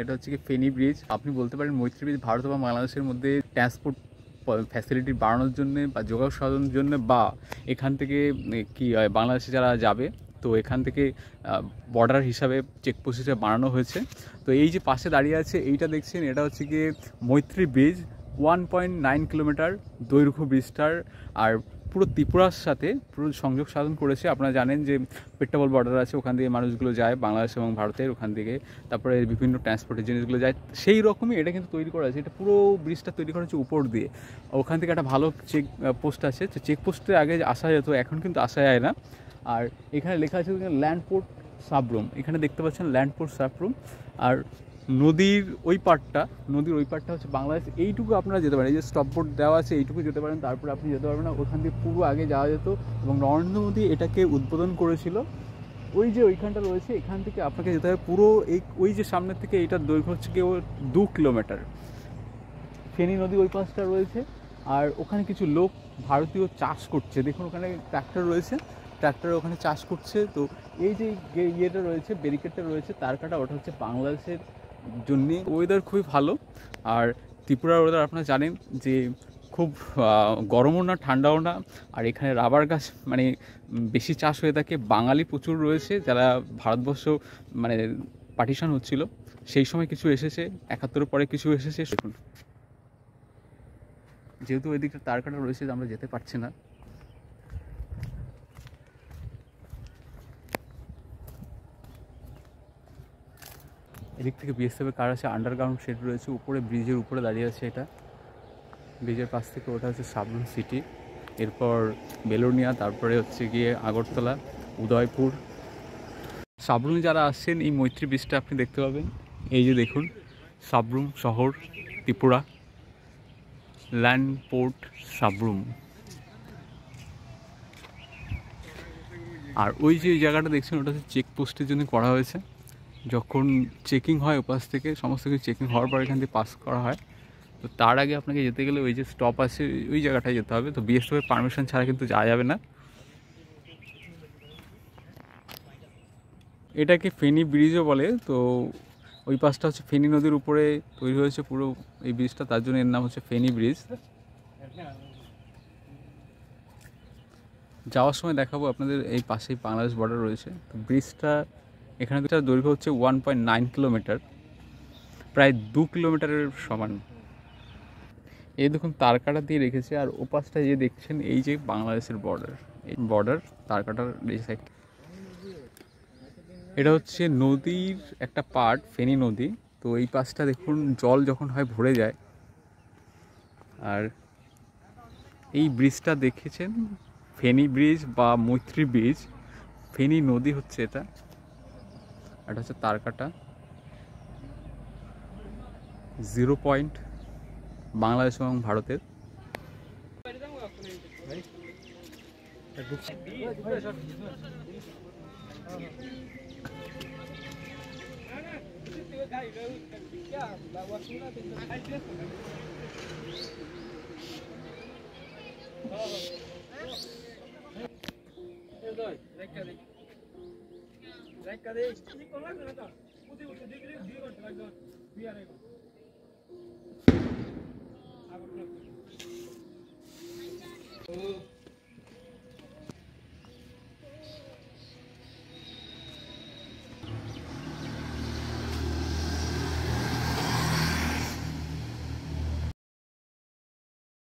এটা হচ্ছে কি ফেনী ব্রিজ। আপনি বলতে পারেন মৈত্রী ব্রিজ ভারত বা বাংলাদেশের মধ্যে ট্রান্সপোর্ট ফ্যাসিলিটি বাড়ানোর জন্য বা যোগাযোগ সাধনের জন্য, বা এখান থেকে কি বাংলাদেশে যারা যাবে তো এখান থেকে বর্ডার হিসাবে চেকপোস্ট হিসাবে বানানো হয়েছে। তো এই যে পাশে দাঁড়িয়ে আছে এইটা দেখছেন, এটা হচ্ছে গিয়ে মৈত্রী ব্রিজ। 1.9 কিলোমিটার দৈর্ঘ্য ব্রিজটার, আর পুরো ত্রিপুরার সাথে পুরো সংযোগ সাধন করেছে। আপনারা জানেন যে পেট্টাবল বর্ডার আছে, ওখান থেকে মানুষগুলো যায় বাংলাদেশ এবং ভারতের ওখান থেকে, তারপরে বিভিন্ন ট্রান্সপোর্টের জিনিসগুলো যায়। সেই রকমই এটা কিন্তু তৈরি করা আছে, এটা পুরো ব্রিজটা তৈরি করা হচ্ছে উপর দিয়ে। ওখান থেকে একটা ভালো চেক পোস্ট আছে, তো চেকপোস্টে আগে আসা যেত, এখন কিন্তু আসা যায় না। আর এখানে লেখা আছে ল্যান্ডপোর্ট সাবরুম, এখানে দেখতে পাচ্ছেন ল্যান্ডপোর্ট সাবরুম। আর নদীর ওই পার্টটা হচ্ছে বাংলাদেশ। এইটুকু আপনারা যেতে পারেন, এই যে স্টপ বোর্ড দেওয়া আছে এইটুকু যেতে পারেন, তারপরে আপনি যেতে পারবেন না। ওখান দিয়ে পুরো আগে যাওয়া যেত, এবং নরেন্দ্র মোদী এটাকে উদ্বোধন করেছিল। ওই যে ওইখানটা রয়েছে, এখান থেকে আপনাকে যেতে হবে পুরো ওই যে সামনের থেকে, এইটার দৈর্ঘ্য হচ্ছে কি 2 কিলোমিটার। ফেনী নদী ওই পাশটা রয়েছে, আর ওখানে কিছু লোক ভারতীয় চাষ করছে। দেখুন ওখানে ট্র্যাক্টর রয়েছে, ট্র্যাক্টরে ওখানে চাষ করছে। তো এই যে ইয়েটা রয়েছে, ব্যারিকেডটা রয়েছে তার কাটা, ওটা হচ্ছে বাংলাদেশের জন্যে। ওয়েদার খুবই ভালো। আর ত্রিপুরার ওয়েদার আপনারা জানেন যে খুব গরমও না ঠান্ডাও না। আর এখানে রাবার গাছ মানে বেশি চাষ হয়ে থাকে। বাঙালি প্রচুর রয়েছে, যারা ভারতবর্ষ মানে পার্টিশন হচ্ছিল সেই সময় কিছু এসেছে, 71-এর পরে কিছু এসেছে। দেখুন যেহেতু ওই দিকটা তার কাটা রয়েছে, আমরা যেতে পারছি না। এদিক থেকে বিএসএফ এর কার আছে, আন্ডারগ্রাউন্ড শেড রয়েছে, উপরে ব্রিজের উপরে দাঁড়িয়ে আছে। এটা ব্রিজের পাশ থেকে ওটা হচ্ছে সাবরুম সিটি, এরপর বেলোনিয়া, তারপরে হচ্ছে গিয়ে আগরতলা, উদয়পুর। সাবরুমে যারা আসছেন এই মৈত্রী ব্রিজটা আপনি দেখতে পাবেন। এই যে দেখুন সাবরুম শহর ত্রিপুরা, ল্যান্ড পোর্ট সাবরুম। আর ওই যে জায়গাটা দেখছেন ওটা হচ্ছে চেকপোস্টের জন্য করা হয়েছে। যখন চেকিং হয় ওপাশ থেকে, সমস্ত কিছু চেকিং হওয়ার পর এখান থেকে পাস করা হয়। তো তার আগে আপনাকে যেতে গেলে ওই যে স্টপ আছে ওই জায়গাটায় যেতে হবে। তো বিএসএফ এর পারমিশন ছাড়া কিন্তু যাওয়া যাবে না। এটাকে ফেনী ব্রিজও বলে। তো ওই পাশটা হচ্ছে ফেনী নদীর উপরে তৈরি হয়েছে পুরো এই ব্রিজটা, তার জন্য এর নাম হচ্ছে ফেনী ব্রিজ। যাওয়ার সময় দেখাবো আপনাদের, এই পাশেই বাংলাদেশ বর্ডার রয়েছে। তো ব্রিজটা এখানে দৈর্ঘ্য হচ্ছে 1.9 কিলোমিটার, প্রায় 2 কিলোমিটারের সমান। এই দেখুন তার কাটা দিয়ে রেখেছে। আর ওপাশটা যে দেখছেন এই যে বাংলাদেশের বর্ডার, এই বর্ডার তার কাটার এই সাইড। এটা হচ্ছে নদীর একটা পার্ট, ফেনী নদী। তো এই পাশটা দেখুন জল যখন হয় ভরে যায়। আর এই ব্রিজটা দেখেছেন ফেনী ব্রিজ বা মৈত্রী ব্রিজ, ফেনী নদী হচ্ছে এটা। এটা হচ্ছে তার কাটা 0 পয়েন্ট বাংলাদেশ এবং ভারতের।